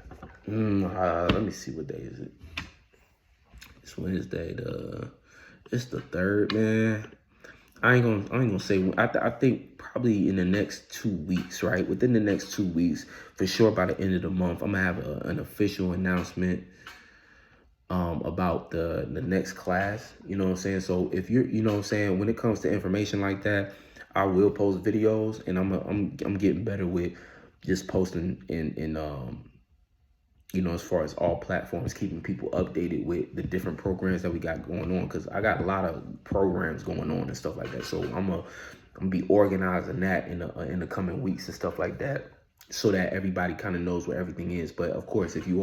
S1: Let me see, what day is it? It's Wednesday. It's the 3rd, man. I ain't gonna say. I think probably in the next 2 weeks, right? Within the next 2 weeks, for sure. By the end of the month, I'm gonna have an official announcement about the next class. You know what I'm saying? So if you're, you know what I'm saying, when it comes to information like that, I will post videos, and I'm getting better with just posting in as far as all platforms, keeping people updated with the different programs that we got going on, because I got a lot of programs going on and stuff like that. So I'm gonna be organizing that in the coming weeks and stuff like that. so that everybody kind of knows where everything is. But of course, if you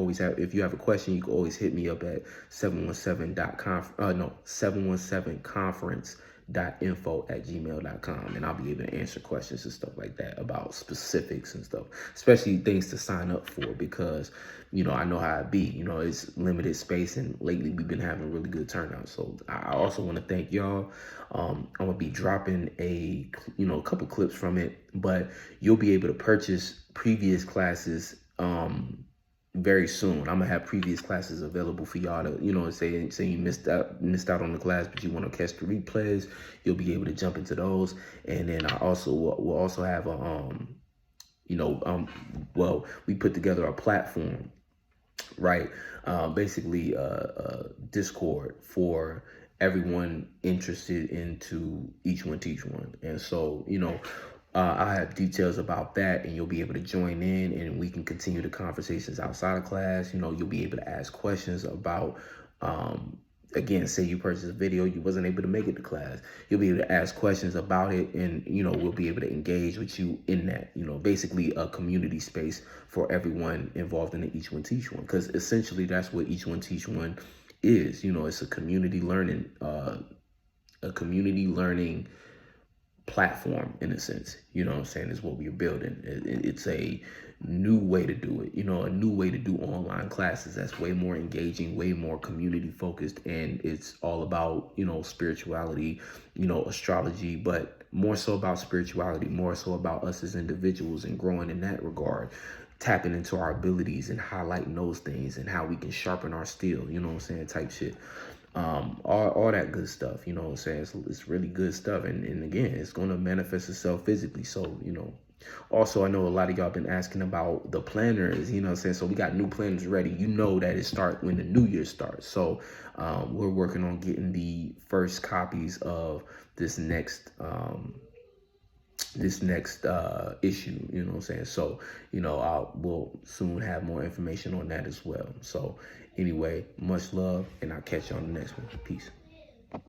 S1: have a question, you can always hit me up at 717conference.info@gmail.com, and I'll be able to answer questions and stuff like that about specifics and stuff, especially things to sign up for, because I know how it be. It's limited space, and lately we've been having really good turnout. So I also want to thank y'all. I'm gonna be dropping a couple clips from it, but you'll be able to purchase previous classes very soon. I'm gonna have previous classes available for y'all to, say you missed out on the class, but you want to catch the replays. You'll be able to jump into those, and then we'll also have we put together a platform, right? Basically, Discord for everyone interested into each one teach one. And so, I have details about that, and you'll be able to join in, and we can continue the conversations outside of class. You'll be able to ask questions about, again, say you purchased a video, you wasn't able to make it to class. You'll be able to ask questions about it, and, we'll be able to engage with you in that, basically a community space for everyone involved in the Each One Teach One, because essentially that's what Each One Teach One is. It's a community learning, platform, in a sense. Is what we're building. It's a new way to do it, a new way to do online classes that's way more engaging, way more community focused, and it's all about spirituality, astrology, but more so about spirituality, more so about us as individuals and growing in that regard, tapping into our abilities and highlighting those things and how we can sharpen our steel, type shit. All that good stuff, it's really good stuff, and again, it's going to manifest itself physically. So also, I know a lot of y'all been asking about the planners, so we got new planners ready. That it start when the new year starts. So we're working on getting the first copies of this next issue, so we'll soon have more information on that as well. So anyway, much love, and I'll catch you on the next one. Peace.